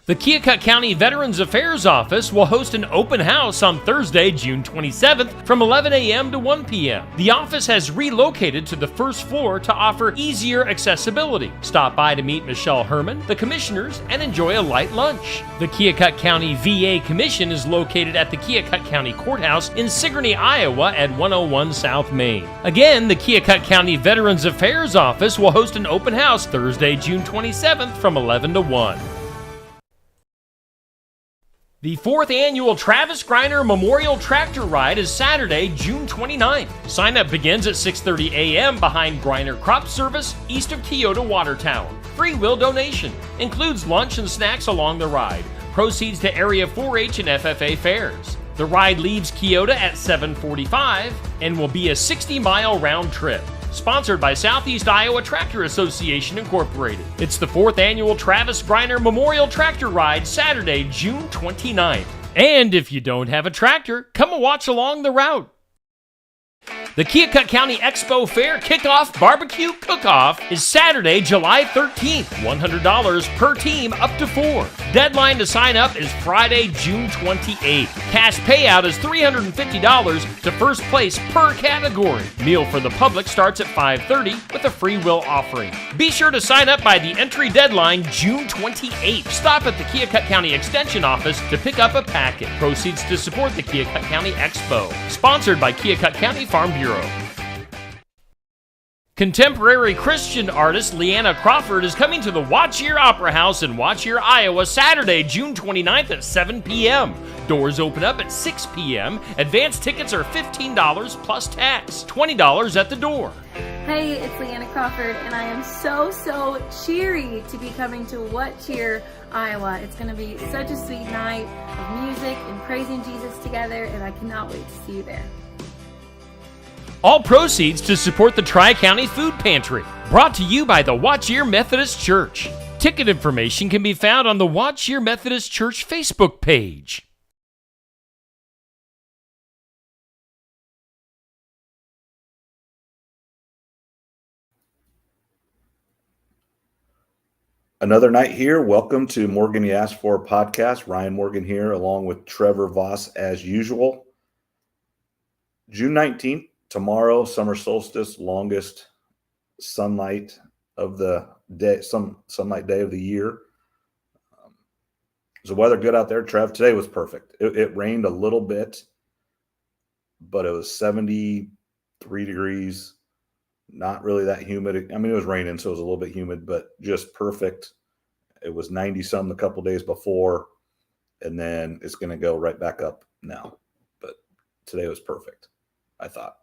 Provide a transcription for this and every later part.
The Keokuk County Veterans Affairs Office will host an open house on Thursday, June 27th from 11 a.m. to 1 p.m. The office has relocated to the first floor to offer easier accessibility. Stop by to meet Michelle Herman, the commissioners, and enjoy a light lunch. The Keokuk County VA Commission is located at the Keokuk County Courthouse in Sigourney, Iowa at 101 South Main. Again, the Keokuk County Veterans Affairs Office will host an open house Thursday, June 27th from 11 to 1. The 4th annual Travis Greiner Memorial Tractor Ride is Saturday, June 29th. Sign-up begins at 6:30 a.m. behind Greiner Crop Service, east of Keota Water Tower. Free will donation. Includes lunch and snacks along the ride. Proceeds to Area 4-H and FFA fairs. The ride leaves Keota at 7:45 and will be a 60-mile round trip. Sponsored by Southeast Iowa Tractor Association Incorporated. It's the 4th annual Travis Greiner Memorial Tractor Ride, Saturday, June 29th. And if you don't have a tractor, come and watch along the route. The Keokuk County Expo Fair Kickoff Barbecue Cook-Off is Saturday, July 13th. $100 per team, up to 4. Deadline to sign up is Friday, June 28th. Cash payout is $350 to first place per category. Meal for the public starts at 5:30 with a free will offering. Be sure to sign up by the entry deadline, June 28th. Stop at the Keokuk County Extension Office to pick up a packet. Proceeds to support the Keokuk County Expo. Sponsored by Keokuk County Farm Bureau. Contemporary Christian artist Leanna Crawford is coming to the Watch Year Opera House in Watch Year, Iowa, Saturday, June 29th at 7 p.m. Doors open up at 6 p.m. Advance tickets are $15 plus tax, $20 at the door. Hey, it's Leanna Crawford, and I am so cheery to be coming to Watch Year, Iowa. It's going to be such a sweet night of music and praising Jesus together, and I cannot wait to see you there. All proceeds to support the Tri-County Food Pantry, brought to you by the Watch Year Methodist Church. Ticket information can be found on the Watch Year Methodist Church Facebook page. Another night here. Welcome to Morgan You Asked For podcast. Ryan Morgan here, along with Trevor Voss as usual. June 19th. Tomorrow, summer solstice, longest sunlight of the day, sunlight day of the year. Is the weather good out there, Trev? Today was perfect. It rained a little bit, but it was 73 degrees. Not really that humid. I mean, it was raining, so it was a little bit humid, but just perfect. It was 90-some a couple days before, and then it's going to go right back up now. But today was perfect, I thought.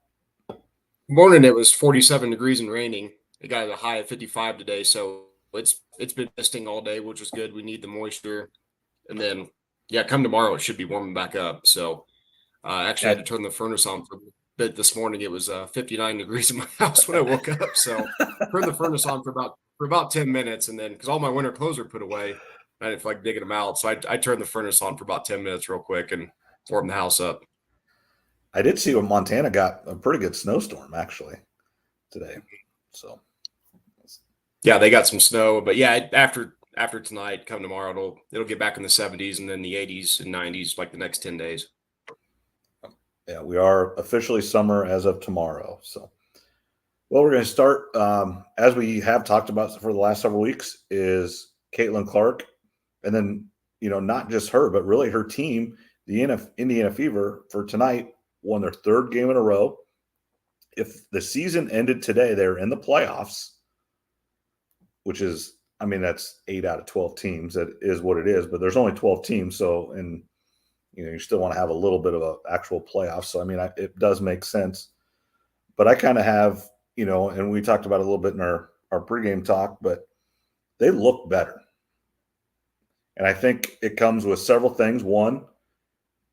Morning, it was 47 degrees and raining. It got a high of 55 today, so it's been misting all day, which was good. We need the moisture, and then come tomorrow it should be warming back up. So I actually had to turn the furnace on for a bit this morning. It was 59 degrees in my house when I woke up, so I turned the furnace on for about 10 minutes, and then because all my winter clothes were put away, I didn't feel like digging them out, so I turned the furnace on for about 10 minutes real quick and warmed the house up. I did see when Montana got a pretty good snowstorm actually today. So yeah, they got some snow, but after tonight, come tomorrow, it'll get back in the 70s and then the 80s and 90s like the next 10 days. Yeah, we are officially summer as of tomorrow. So, well, we're going to start as we have talked about for the last several weeks is Caitlin Clark, and then not just her, but really her team, the Indiana Fever, for tonight. Won their third game in a row. If the season ended today, they're in the playoffs, which is, that's 8 out of 12 teams. That is what it is, but there's only 12 teams. So, and you still want to have a little bit of an actual playoff. So, it does make sense. But I kind of have, and we talked about it a little bit in our pregame talk, but they look better. And I think it comes with several things. One,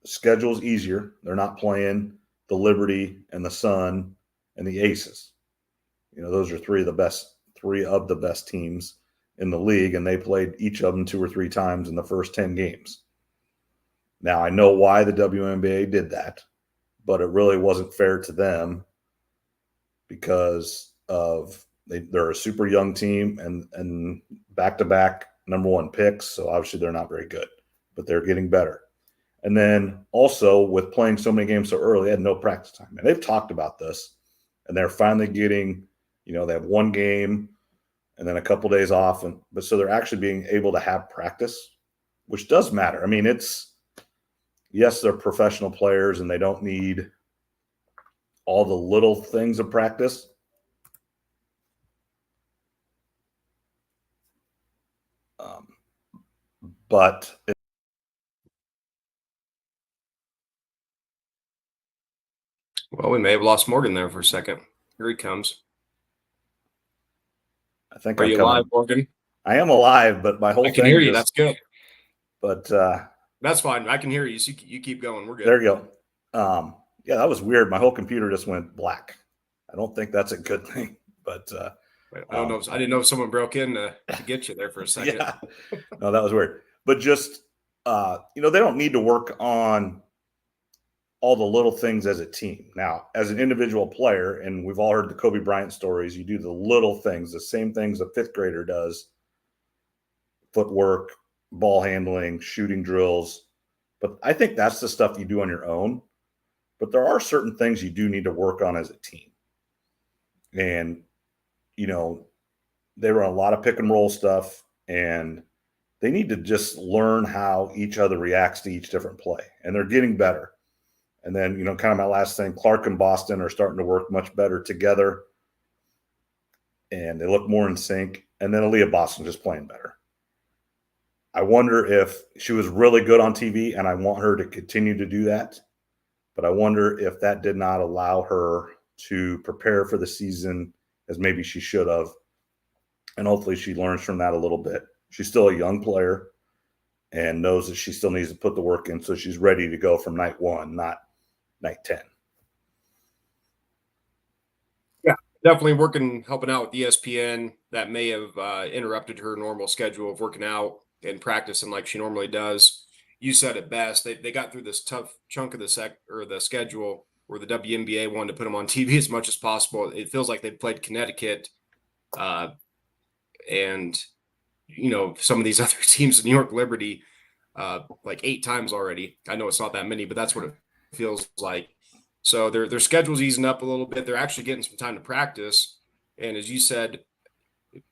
schedule's easier. They're not playing the Liberty and the Sun and the Aces. Those are three of the best teams in the league, and they played each of them 2 or 3 times in the first 10 games. Now, I know why the WNBA did that, but it really wasn't fair to them because of they're a super young team, and back-to-back number one picks, so obviously they're not very good, but they're getting better. And then also with playing so many games so early, they had no practice time. And they've talked about this, and they're finally getting, they have one game and then a couple days off, but so they're actually being able to have practice, which does matter. I mean, yes, they're professional players and they don't need all the little things of practice. But well, we may have lost Morgan there for a second. Here he comes. I think Are you alive, Morgan? I am alive, but my whole I can hear you. That's good. But that's fine. I can hear you. So you keep going. We're good. There you go. Yeah, that was weird. My whole computer just went black. I don't think that's a good thing. But I don't know. I didn't know if someone broke in to get you there for a second. Yeah. No, that was weird. But just they don't need to work on all the little things as a team. Now, as an individual player, and we've all heard the Kobe Bryant stories, you do the little things, the same things a fifth grader does: footwork, ball handling, shooting drills. But I think that's the stuff you do on your own. But there are certain things you do need to work on as a team. And, they run a lot of pick and roll stuff, and they need to just learn how each other reacts to each different play. And they're getting better. And then, kind of my last thing, Clark and Boston are starting to work much better together. And they look more in sync. And then Aaliyah Boston just playing better. I wonder if she was really good on TV, and I want her to continue to do that. But I wonder if that did not allow her to prepare for the season as maybe she should have. And hopefully she learns from that a little bit. She's still a young player and knows that she still needs to put the work in, so she's ready to go from night 1, not night 10. Yeah, definitely helping out with ESPN. That may have interrupted her normal schedule of working out and practicing like she normally does. You said it best. They got through this tough chunk of the schedule where the WNBA wanted to put them on TV as much as possible. It feels like they've played Connecticut and some of these other teams, New York Liberty, like 8 times already. I know it's not that many, but that's what it feels like. So their schedule's easing up a little bit. They're actually getting some time to practice. And as you said,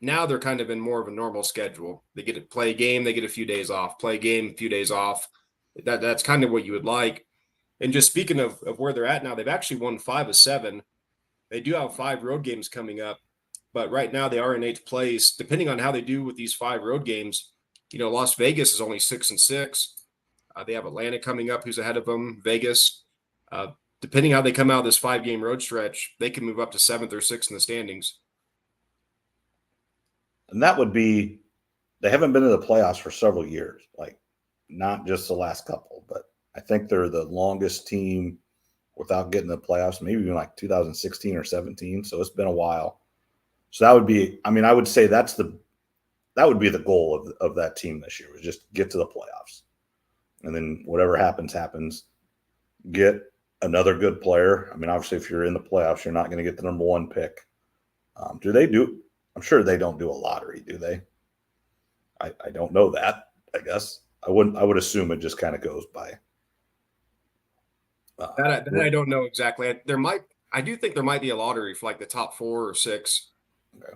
now they're kind of in more of a normal schedule. They get to play a game, they get a few days off, play a game, a few days off. That's kind of what you would like. And just speaking of where they're at now, they've actually won 5 of 7. They do have 5 road games coming up, but right now they are in 8th place. Depending on how they do with these 5 road games, Las Vegas is only 6-6. They have Atlanta coming up, who's ahead of them. Vegas, depending how they come out of this 5-game road stretch, they can move up to 7th or 6th in the standings. And that would be, they haven't been to the playoffs for several years, like not just the last couple, but I think they're the longest team without getting to the playoffs, maybe even like 2016 or 17. So it's been a while. So that would be, I would say that would be the goal of that team this year, was just get to the playoffs. And then whatever happens, get another good player. Obviously if you're in the playoffs, you're not going to get the number 1 pick. I'm sure they don't do a lottery, do they? I don't know that, I guess. I would assume it just kind of goes by. That I don't know exactly. I do think there might be a lottery for like the top 4 or 6. Okay.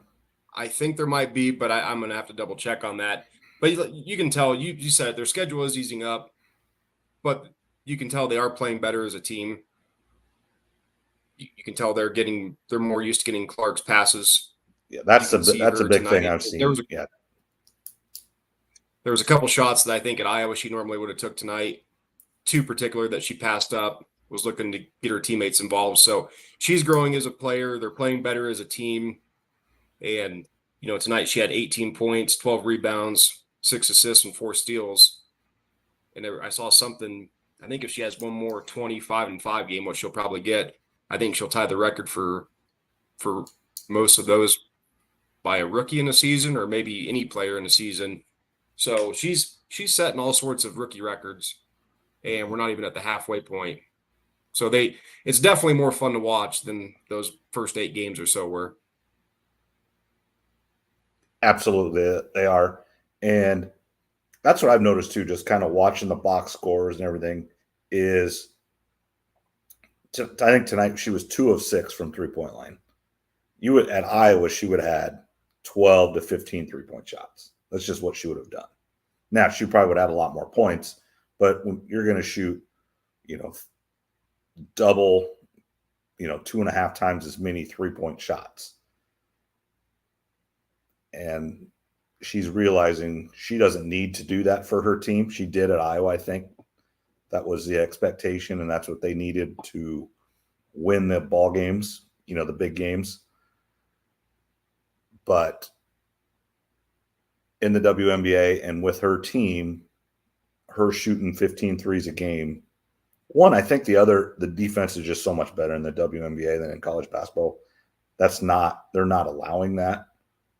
I think there might be, but I'm going to have to double check on that. But you can tell, you said their schedule is easing up, but you can tell they are playing better as a team. You can tell they're more used to getting Clark's passes. Yeah, that's a big thing I've seen. There was a couple shots that I think at Iowa she normally would have took tonight. 2 particular that she passed up, was looking to get her teammates involved. So she's growing as a player. They're playing better as a team. And, tonight she had 18 points, 12 rebounds, 6 assists, and 4 steals. And I saw something, I think if she has one more 25-5 game, what she'll probably get, I think she'll tie the record for most of those by a rookie in a season, or maybe any player in a season. So she's setting all sorts of rookie records, and we're not even at the halfway point. So it's definitely more fun to watch than those first 8 games or so were. Absolutely, they are. And that's what I've noticed too, just kind of watching the box scores and everything is I think tonight she was 2 of 6 from 3-point line. At Iowa, she would have had 12 to 15 3-point shots. That's just what she would have done. Now, she probably would have had a lot more points, but when you're going to shoot, double, 2.5 times as many 3-point shots. And she's realizing she doesn't need to do that for her team. She did at Iowa, I think. That was the expectation, and that's what they needed to win the ball games, the big games. But in the WNBA and with her team, her shooting 15 threes a game. One, I think the defense is just so much better in the WNBA than in college basketball. They're not allowing that.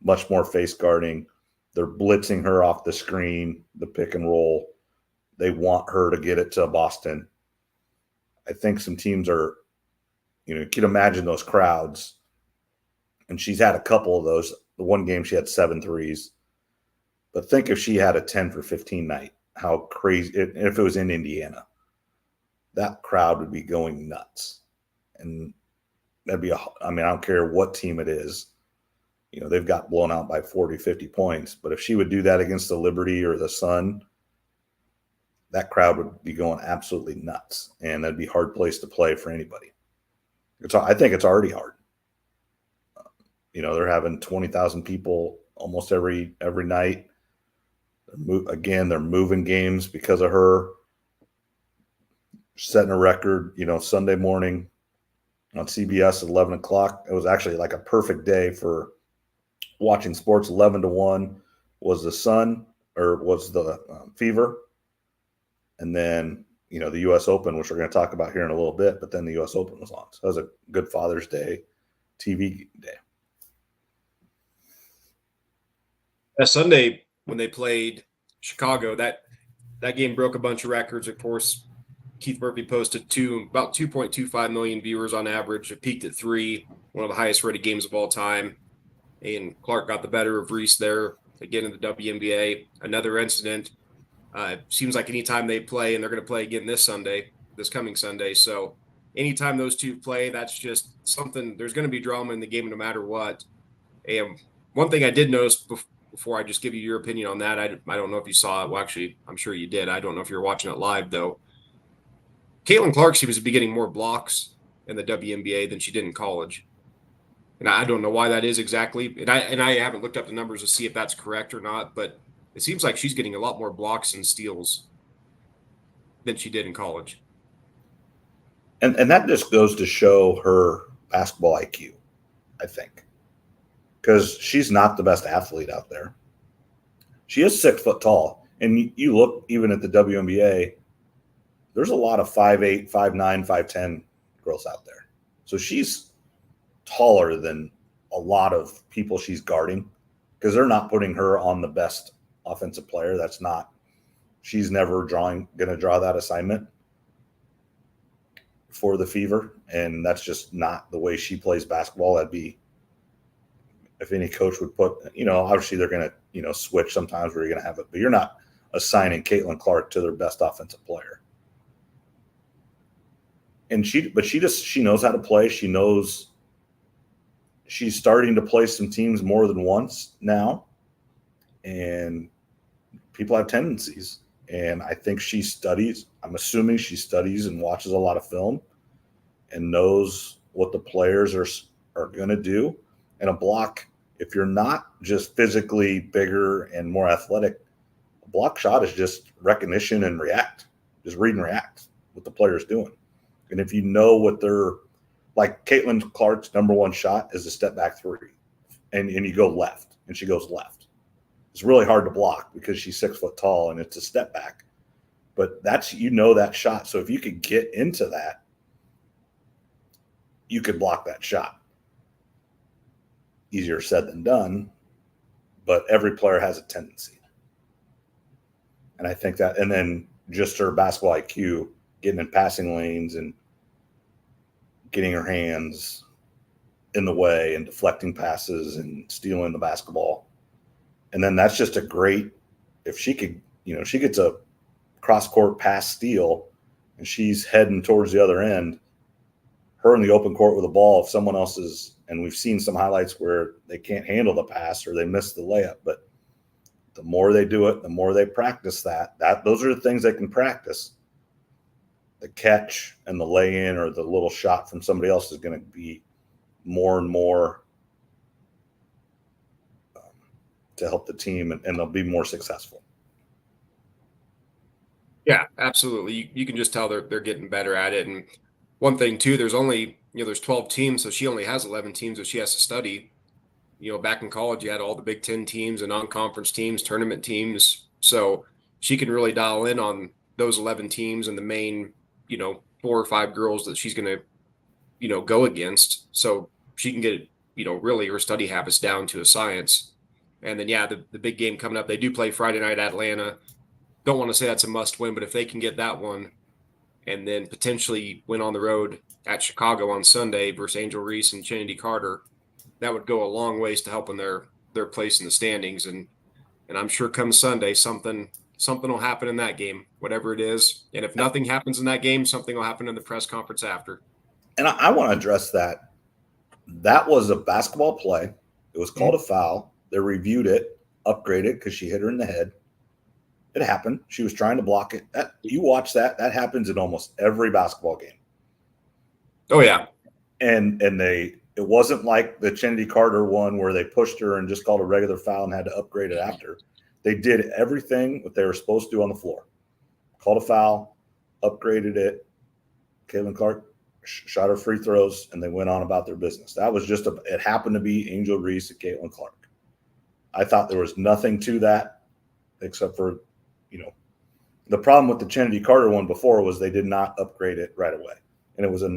Much more face guarding. They're blitzing her off the screen, the pick and roll. They want her to get it to Boston. I think some teams are, you can imagine those crowds. And she's had a couple of those. The one game she had 7 threes. But think if she had a 10 for 15 night, how crazy, if it was in Indiana, that crowd would be going nuts. And that'd be, I don't care what team it is. They've got blown out by 40, 50 points. But if she would do that against the Liberty or the Sun, that crowd would be going absolutely nuts. And that'd be a hard place to play for anybody. I think it's already hard. They're having 20,000 people almost every night. They're moving games because of her. Setting a record, Sunday morning on CBS at 11 o'clock. It was actually like a perfect day for watching sports. 11-1 was the Sun, or was the Fever. And then, the U.S. Open, which we're going to talk about here in a little bit, but then the U.S. Open was on. So that was a good Father's Day TV day. Sunday, when they played Chicago, that game broke a bunch of records. Of course, Keith Murphy posted about 2.25 million viewers on average. It peaked at 3, one of the highest rated games of all time. And Clark got the better of Reese there again in the WNBA. Another incident. Seems like anytime they play, and they're going to play again this coming Sunday. So anytime those two play, that's just something. There's going to be drama in the game no matter what. And one thing I did notice before I just give you your opinion on that, I don't know if you saw it. Well, actually, I'm sure you did. I don't know if you're watching it live, though. Caitlin Clark seems to be getting more blocks in the WNBA than she did in college. And I don't know why that is exactly. And I haven't looked up the numbers to see if that's correct or not, but it seems like she's getting a lot more blocks and steals than she did in college. And that just goes to show her basketball IQ, I think. Because she's not the best athlete out there. She is 6 foot tall. And you look even at the WNBA, there's a lot of 5'8", 5'9", 5'10" girls out there. So she's taller than a lot of people she's guarding because they're not putting her on the best offensive player. She's never going to draw that assignment for the Fever. And that's just not the way she plays basketball. That'd be, if any coach would put, obviously they're going to, switch sometimes where you're going to have it, but you're not assigning Caitlin Clark to their best offensive player. And she knows how to play. She knows she's starting to play some teams more than once now. And people have tendencies. And I think she studies. I'm assuming she studies and watches a lot of film and knows what the players are going to do. And a block, if you're not just physically bigger and more athletic, a block shot is just recognition and react. Just read and react what the player's doing. And if you know what they're like, Caitlin Clark's number one shot is a step back 3, and you go left, and she goes left. It's really hard to block because she's 6 foot tall and it's a step back. But that's, that shot. So if you could get into that, you could block that shot. Easier said than done, but every player has a tendency. And I think that, and then just her basketball IQ, getting in passing lanes and getting her hands in the way and deflecting passes and stealing the basketball. And then that's just a great if she could, she gets a cross court pass steal and she's heading towards the other end, her in the open court with a ball, if someone else is, and we've seen some highlights where they can't handle the pass or they miss the layup, but the more they do it, the more they practice those are the things they can practice. The catch and the lay in or the little shot from somebody else is going to be more and more to help the team, and they'll be more successful. Yeah, absolutely. You can just tell they're getting better at it. And one thing too, there's only, there's 12 teams, so she only has 11 teams that she has to study. Back in college, you had all the Big Ten teams and non-conference teams, tournament teams. So she can really dial in on those 11 teams and the main, 4 or 5 girls that she's going to, go against. So she can get, really her study habits down to a science. And then, the big game coming up, they do play Friday night at Atlanta. Don't want to say that's a must win, but if they can get that one and then potentially win on the road at Chicago on Sunday versus Angel Reese and Trinity Carter, that would go a long ways to helping their place in the standings. And I'm sure come Sunday, something will happen in that game, whatever it is. And if nothing happens in that game, something will happen in the press conference after. And I want to address that. That was a basketball play. It was called a foul. They reviewed it, upgraded because she hit her in the head. It happened. She was trying to block it. You watch that. That happens in almost every basketball game. Oh, yeah. And it wasn't like the Trinity Carter one where they pushed her and just called a regular foul and had to upgrade it after. They did everything what they were supposed to do on the floor. Called a foul, upgraded it. Caitlin Clark shot her free throws, and they went on about their business. That was just it happened to be Angel Reese and Caitlin Clark. I thought there was nothing to that except for, the problem with the Trinity Carter one before was they did not upgrade it right away. And it was a